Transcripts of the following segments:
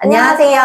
안녕하세요.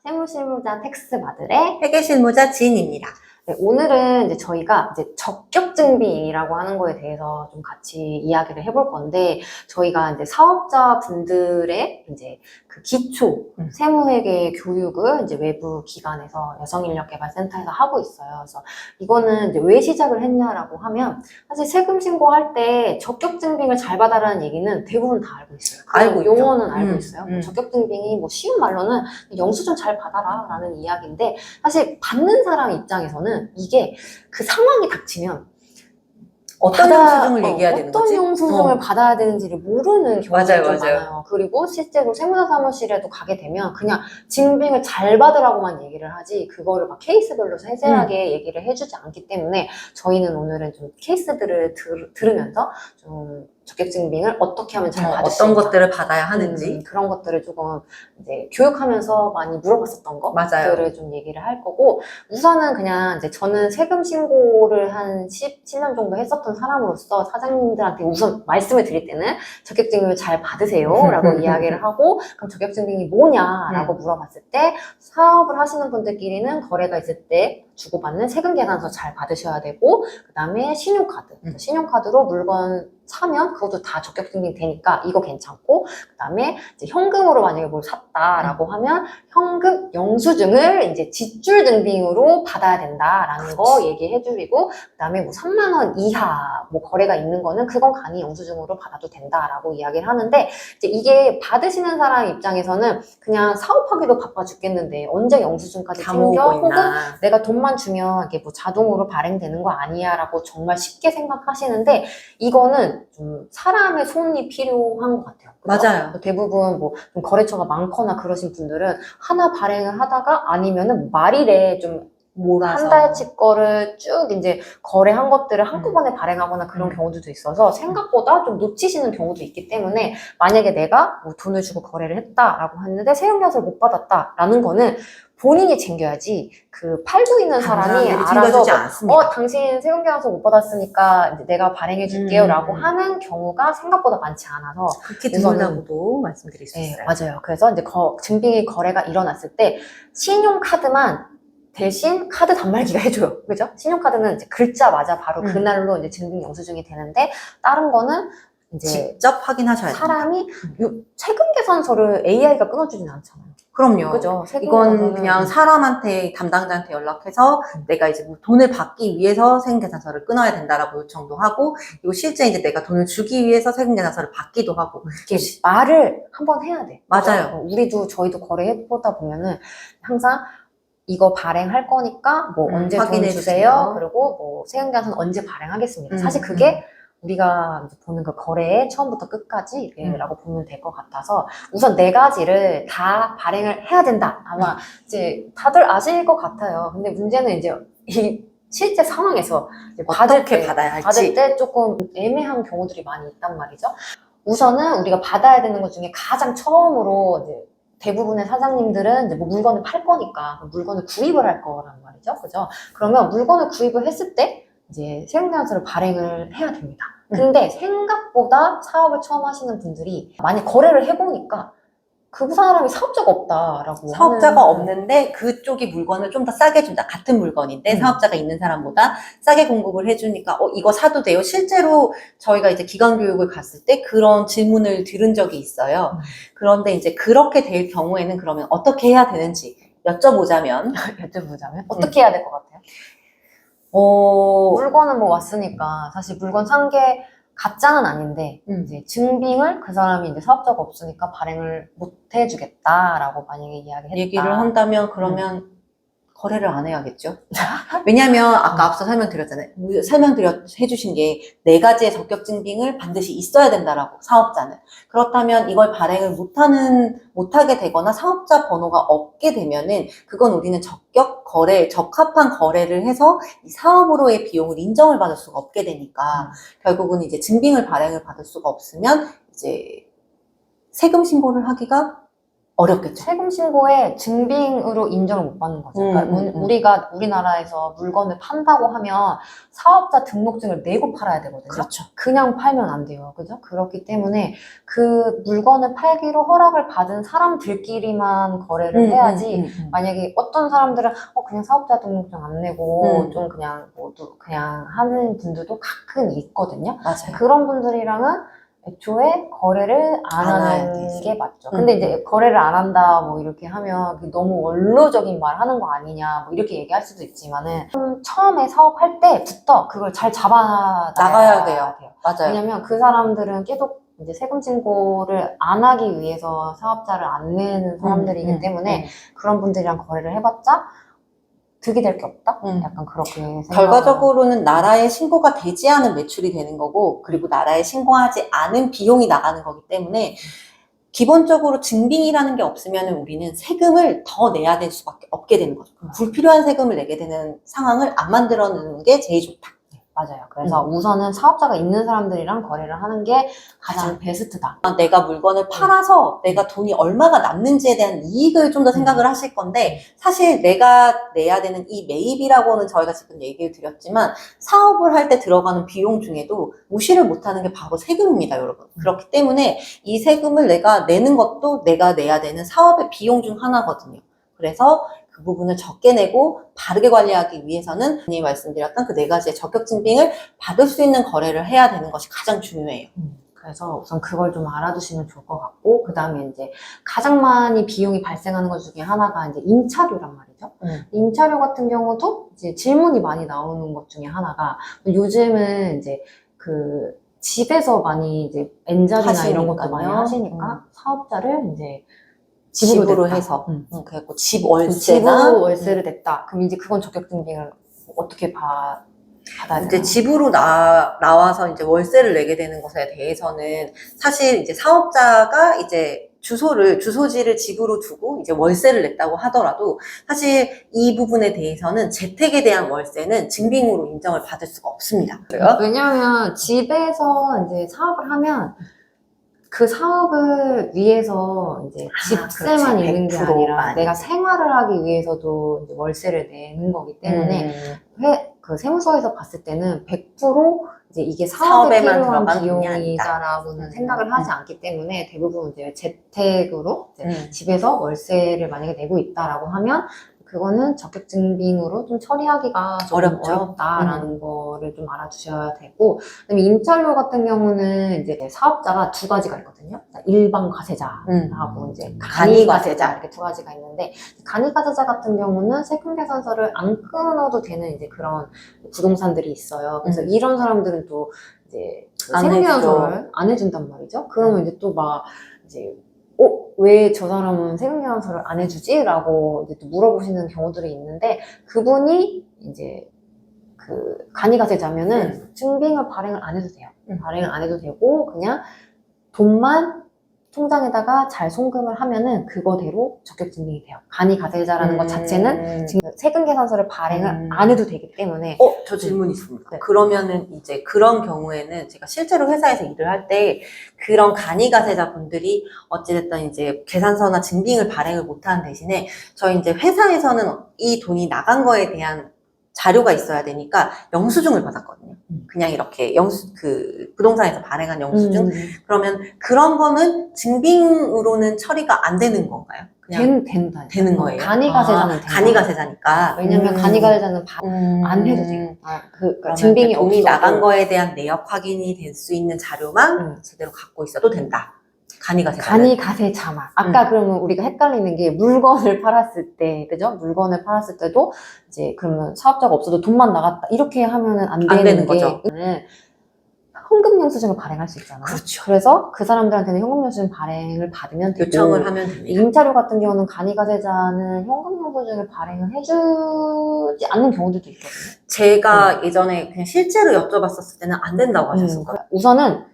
세무실무자 텍스 마들의 회계실무자 지인입니다. 네, 오늘은 이제 저희가 이제 적격증빙이라고 하는 거에 대해서 좀 같이 이야기를 해볼 건데, 저희가 이제 사업자분들의 이제 그 기초 세무회계 교육을 이제 외부 기관에서 여성인력개발센터에서 하고 있어요. 그래서 이거는 이제 왜 시작을 했냐라고 하면, 사실 세금 신고할 때 적격증빙을 잘 받아라는 얘기는 대부분 다 알고 있어요. 알고 있죠. 용어는 알고 있어요. 적격증빙이 뭐 쉬운 말로는 영수증 잘 받아라 라는 이야기인데, 사실 받는 사람 입장에서는 이게 그 상황이 닥치면 어떤 영수증을 얘기해야 되는 거지? 어떤 영수증을 받아야 되는지를 모르는 경우가 좀 맞아요. 많아요. 그리고 실제로 세무사 사무실에도 가게 되면 그냥 증빙을 잘 받으라고만 얘기를 하지, 그거를 막 케이스별로 세세하게 얘기를 해주지 않기 때문에, 저희는 오늘은 좀 케이스들을 들으면서 좀 적격증빙을 어떻게 하면 잘 받을 수 어떤 있나, 것들을 받아야 하는지 그런 것들을 조금 이제 교육하면서 많이 물어봤었던 맞아요. 것들을 좀 얘기를 할 거고, 우선은 그냥 이제 저는 세금 신고를 한 17년 정도 했었던 사람으로서 사장님들한테 우선 말씀을 드릴 때는 적격증빙을 잘 받으세요 라고 이야기를 하고, 그럼 적격증빙이 뭐냐라고 물어봤을 때, 사업을 하시는 분들끼리는 거래가 있을 때 주고받는 세금계산서 잘 받으셔야 되고, 그 다음에 신용카드, 신용카드로 물건 사면 그것도 다 적격증빙 되니까 이거 괜찮고, 그 다음에 이제 현금으로 만약에 뭘 샀다라고 하면 현금 영수증을 이제 지출 증빙으로 받아야 된다라는 거 얘기해주고, 그 다음에 뭐 3만 원 이하 뭐 거래가 있는 거는 그건 간이 영수증으로 받아도 된다라고 이야기를 하는데, 이제 이게 받으시는 사람 입장에서는 그냥 사업하기도 바빠 죽겠는데 언제 영수증까지 챙겨, 혹은 내가 돈만 주면 이게 뭐 자동으로 발행되는 거 아니야 라고 정말 쉽게 생각하시는데, 이거는 좀 사람의 손이 필요한 것 같아요. 그렇죠? 맞아요. 대부분 뭐 좀 거래처가 많거나 그러신 분들은 하나 발행을 하다가 아니면은 말일에 좀 한 달치 거를 쭉 이제 거래한 것들을 한꺼번에 발행하거나 그런 경우들도 있어서 생각보다 좀 놓치시는 경우도 있기 때문에, 만약에 내가 뭐 돈을 주고 거래를 했다라고 했는데 세금계산서를 못 받았다라는 거는 본인이 챙겨야지, 그 팔고 있는 사람이 알아서 당신 세금계산서 못 받았으니까 이제 내가 발행해 줄게요 라고 하는 경우가 생각보다 많지 않아서 그렇게 드문다고도 말씀드릴 수 있어요. 맞아요. 그래서 이제 증빙이 거래가 일어났을 때 신용카드만 대신 카드 단말기가 해줘요. 그죠? 신용카드는 이제 글자마자 바로 그날로 이제 증빙 영수증이 되는데, 다른 거는 이제 직접 확인하셔야 돼요. 사람이 세금계산서를 AI가 끊어주진 않잖아요. 그럼요. 그죠? 이건 그냥 사람한테, 담당자한테 연락해서 내가 이제 뭐 돈을 받기 위해서 세금계산서를 끊어야 된다라고 요청도 하고, 그리고 실제 이제 내가 돈을 주기 위해서 세금계산서를 받기도 하고. 이렇게 말을 한번 해야 돼. 맞아요. 저희도 거래해보다 보면은 항상 이거 발행할 거니까 뭐 언제 돈 주세요. 그리고 뭐 세금계산서는 언제 발행하겠습니다. 사실 그게 우리가 보는 그 거래의 처음부터 끝까지 라고 보면 될 것 같아서, 우선 4가지를 다 발행을 해야 된다. 아마 이제 다들 아실 것 같아요. 근데 문제는 이제 이 실제 상황에서 받을 때 조금 애매한 경우들이 많이 있단 말이죠. 우선은 우리가 받아야 되는 것 중에 가장 처음으로 이제 대부분의 사장님들은 이제 뭐 물건을 팔 거니까 물건을 구입을 할 거란 말이죠. 그죠? 그러면 물건을 구입을 했을 때 이제 세금계산서를 발행을 해야 됩니다. 근데 생각보다 사업을 처음 하시는 분들이 많이 거래를 해보니까 그 사람이 사업자가 없다라고 사업자가 없는데 그쪽이 물건을 좀 더 싸게 준다. 같은 물건인데 사업자가 있는 사람보다 싸게 공급을 해주니까 이거 사도 돼요. 실제로 저희가 이제 기관 교육을 갔을 때 그런 질문을 들은 적이 있어요. 그런데 이제 그렇게 될 경우에는 그러면 어떻게 해야 되는지 여쭤보자면 어떻게 해야 될 것 같아요? 물건은 뭐 왔으니까 사실 물건 산 게 가짜는 아닌데 이제 증빙을 그 사람이 이제 사업자가 없으니까 발행을 못 해주겠다라고 만약에 얘기를 한다면 그러면 거래를 안 해야겠죠. 왜냐면 아까 앞서 설명드렸잖아요. 해주신 게 4가지의 적격증빙을 반드시 있어야 된다라고, 사업자는. 그렇다면 이걸 발행을 못하게 되거나 사업자 번호가 없게 되면은 그건 우리는 적합한 거래를 해서 이 사업으로의 비용을 인정을 받을 수가 없게 되니까 결국은 이제 증빙을 발행을 받을 수가 없으면 이제 세금 신고를 하기가 어렵겠죠. 세금 신고에 증빙으로 인정을 못 받는 거죠. 그러니까 우리가 우리나라에서 물건을 판다고 하면 사업자 등록증을 내고 팔아야 되거든요. 그렇죠. 그냥 팔면 안 돼요. 그죠? 그렇기 때문에 그 물건을 팔기로 허락을 받은 사람들끼리만 거래를 해야지. 만약에 어떤 사람들은 그냥 사업자 등록증 안 내고 좀 그냥 그냥 하는 분들도 가끔 있거든요. 맞아요. 그런 분들이랑은 애초에 거래를 안 하는 게 맞죠. 근데 이제 거래를 안 한다 뭐 이렇게 하면 너무 원로적인 말 하는 거 아니냐 뭐 이렇게 얘기할 수도 있지만은 처음에 사업할 때부터 그걸 잘 잡아 나가야 돼요. 맞아요. 왜냐면 그 사람들은 계속 이제 세금 신고를 안 하기 위해서 사업자를 안 내는 사람들이기 때문에 그런 분들이랑 거래를 해봤자 득이 될 게 없다? 약간 그렇게 생각을. 결과적으로는 나라에 신고가 되지 않은 매출이 되는 거고, 그리고 나라에 신고하지 않은 비용이 나가는 거기 때문에 기본적으로 증빙이라는 게 없으면 우리는 세금을 더 내야 될 수밖에 없게 되는 거죠. 불필요한 세금을 내게 되는 상황을 안 만들어내는 게 제일 좋다. 맞아요. 그래서 우선은 사업자가 있는 사람들이랑 거래를 하는 게 가장 베스트다. 내가 물건을 팔아서 내가 돈이 얼마가 남는지에 대한 이익을 좀 더 생각을 하실 건데, 사실 내가 내야 되는 이 매입이라고는 저희가 지금 얘기를 드렸지만 사업을 할 때 들어가는 비용 중에도 무시를 못하는 게 바로 세금입니다, 여러분. 그렇기 때문에 이 세금을 내가 내는 것도 내가 내야 되는 사업의 비용 중 하나거든요. 그래서 그 부분을 적게 내고 바르게 관리하기 위해서는 흔히 말씀드렸던 그 4가지의 적격증빙을 받을 수 있는 거래를 해야 되는 것이 가장 중요해요. 그래서 우선 그걸 좀 알아두시면 좋을 것 같고, 그 다음에 이제 가장 많이 비용이 발생하는 것 중에 하나가 이제 임차료란 말이죠. 임차료 같은 경우도 이제 질문이 많이 나오는 것 중에 하나가, 요즘은 이제 그 집에서 많이 이제 엔잡이나 이런 것도 많이 하시니까 사업자를 이제 집으로 해서 그래갖고 집 월세나 집으로 월세를 냈다. 그럼 이제 그건 적격증빙을 어떻게 받아야 되나? 이제 집으로 나와서 이제 월세를 내게 되는 것에 대해서는 사실 이제 사업자가 이제 주소지를 집으로 두고 이제 월세를 냈다고 하더라도 사실 이 부분에 대해서는 재택에 대한 월세는 증빙으로 인정을 받을 수가 없습니다. 왜냐하면 집에서 이제 사업을 하면 그 사업을 위해서 이제 집세만 그렇지. 있는 게 100% 아니라 많이. 내가 생활을 하기 위해서도 이제 월세를 내는 거기 때문에 그 세무서에서 봤을 때는 100% 이제 이게 사업에 사업에만 필요한 들어간 돈이 비용이다라고는 생각을 하지 않기 때문에 대부분 이제 재택으로 이제 집에서 월세를 만약에 내고 있다라고 하면 그거는 적격증빙으로 좀 처리하기가 좀 어렵죠. 어렵다라는 거를 좀 알아두셔야 되고, 그다음에 임차료 같은 경우는 이제 사업자가 2가지가 있거든요. 일반 과세자하고 이제 간이 과세자 이렇게 2가지가 있는데, 간이 과세자 같은 경우는 세금 계산서를 안 끊어도 되는 이제 그런 부동산들이 있어요. 그래서 이런 사람들은 또 이제 세금 계산서를 안 해준단 말이죠. 그러면 이제 또 막 이제 왜 저 사람은 세금 계산서를 안 해주지? 라고 이제 또 물어보시는 경우들이 있는데, 그분이 이제 그 간이가세자면은 증빙을 발행을 안 해도 돼요. 발행을 안 해도 되고, 그냥 돈만 통장에다가 잘 송금을 하면은 그거대로 적격증빙이 돼요. 간이가세자라는 것 자체는 지금 세금 계산서를 발행을 안 해도 되기 때문에. 저 질문 있습니다. 네. 그러면은 이제 그런 경우에는 제가 실제로 회사에서 일을 할 때 그런 간이가세자 분들이 어찌됐든 이제 계산서나 증빙을 발행을 못하는 대신에 저희 이제 회사에서는 이 돈이 나간 거에 대한 자료가 있어야 되니까 영수증을 받았거든요. 그냥 이렇게 그 부동산에서 발행한 영수증. 그러면 그런 거는 증빙으로는 처리가 안 되는 건가요? 그냥 되는 거예요. 간이가세자는 돼요. 간이가세자니까. 왜냐면 간이가세자는 안 해도 돼요. 그러니까 증빙이 돈이 없어도. 나간 거에 대한 내역 확인이 될 수 있는 자료만 제대로 갖고 있어도 된다. 간이가세자만. 아까 그러면 우리가 헷갈리는 게 물건을 팔았을 때, 그죠? 물건을 팔았을 때도 이제 그러면 사업자가 없어도 돈만 나갔다. 이렇게 하면은 안 되는 거죠. 현금 영수증을 발행할 수 있잖아요. 그렇죠. 그래서 그 사람들한테는 현금 영수증 발행을 받으면 되고, 요청을 하면 됩니다. 임차료 같은 경우는 간이가세자는 현금 영수증을 발행을 해주지 않는 경우들도 있거든요. 제가 예전에 그냥 실제로 여쭤봤었을 때는 안 된다고 하셨었거든요. 우선은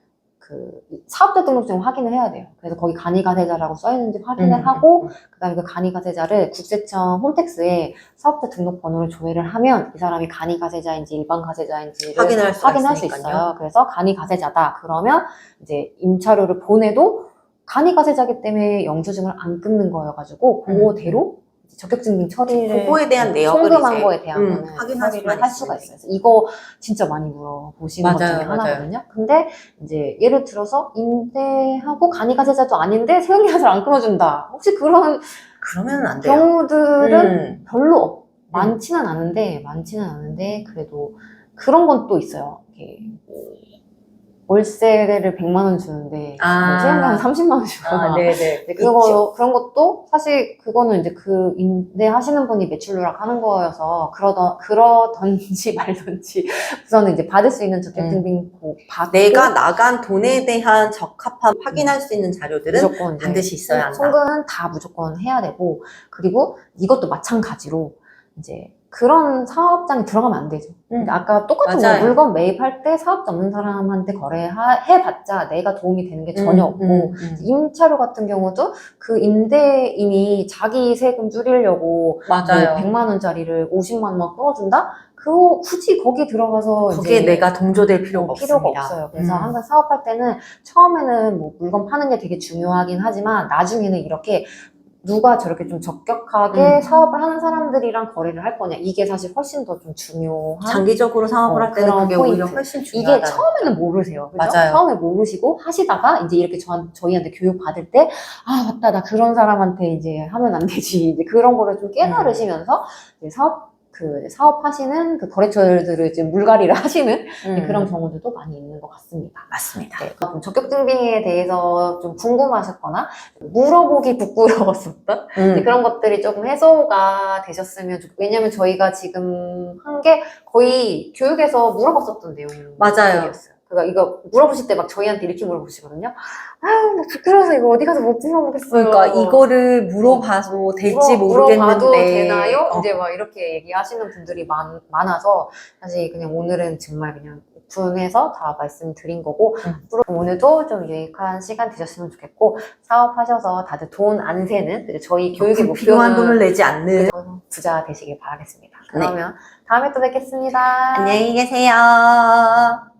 그 사업자 등록증 확인을 해야 돼요. 그래서 거기 간이가세자라고 써있는지 확인을 하고, 그다음에 그 간이가세자를 국세청 홈택스에 사업자 등록 번호를 조회를 하면 이 사람이 간이가세자인지 일반 가세자인지를 확인할 수 있어요. 그래서 간이가세자다 그러면 이제 임차료를 보내도 간이가세자기 때문에 영수증을 안 끊는 거여가지고 그대로 적격증빙 처리를 그거에 대한 내역을 송금한 이제, 거에 대한 거는 확인할 처리를 수만 할 수가 있으면 있어요. 그래서 이거 진짜 많이 물어보시는 것 맞아요, 중에 맞아요. 하나거든요. 근데 이제 예를 들어서 임대하고 간이가세자도 아닌데 세율이자를 안 끊어준다. 혹시 그런 그러면 안 돼요. 경우들은 별로 많지는 않은데 그래도 그런 건 또 있어요. 이게 뭐 월세를 100만 원 주는데 세금이 한 30만 원 주거나 네네. 그런 것도 사실 그거는 이제 그 임대하시는 분이 매출 누락하는 거여서 그러던지 말던지 우선은 이제 받을 수 있는 적격증빙 받고 내가 나간 돈에 대한 적합함 확인할 수 있는 자료들은 무조건 이제 반드시 있어야 한다. 송금은 다 무조건 해야 되고 그리고 이것도 마찬가지로 이제 그런 사업장에 들어가면 안 되죠. 그러니까 아까 똑같은 거 맞아요. 물건 매입할 때 사업자 없는 사람한테 거래해봤자 내가 도움이 되는 게 전혀 없고 임차료 같은 경우도 그 임대인이 자기 세금 줄이려고 맞아요. 뭐 100만 원짜리를 50만 원 끌어준다? 그거 굳이 거기 들어가서 거기에 이제 내가 동조될 필요가 없습니다. 없어요. 그래서 항상 사업할 때는 처음에는 뭐 물건 파는 게 되게 중요하긴 하지만 나중에는 이렇게 누가 저렇게 좀 적격하게 사업을 하는 사람들이랑 거래를 할 거냐 이게 사실 훨씬 더 좀 중요한 장기적으로 사업을 할 때는 그런 그게 포인트. 오히려 훨씬 이게 중요하다. 처음에는 모르세요. 그죠? 맞아요. 처음에 모르시고 하시다가 이제 이렇게 저희한테 교육 받을 때 아 맞다 나 그런 사람한테 이제 하면 안 되지 이제 그런 거를 좀 깨달으시면서 이제 사업하시는 그 거래처들을 지금 물갈이를 하시는 그런 경우들도 많이 있는 것 같습니다. 맞습니다. 네, 좀 적격증빙에 대해서 좀 궁금하셨거나 물어보기 부끄러웠었던 그런 것들이 조금 해소가 되셨으면 왜냐면 저희가 지금 한 게 거의 교육에서 물어봤었던 내용이었어요. 맞아요. 그러니까 이거 물어보실 때 막 저희한테 이렇게 물어보시거든요. 아유, 나 부끄러워서 이거 어디 가서 못 물어보겠어요. 그러니까 이거를 물어봐도 될지 물어봐도 모르겠는데 되나요? 이제 막 이렇게 얘기하시는 분들이 많아서 사실 그냥 오늘은 정말 그냥 오픈해서 다 말씀드린 거고 오늘도 좀 유익한 시간 되셨으면 좋겠고 사업하셔서 다들 돈 안 새는 저희 교육의 필요한 목표는 돈을 내지 않는 부자 되시길 바라겠습니다. 그러면 다음에 또 뵙겠습니다. 안녕히 계세요.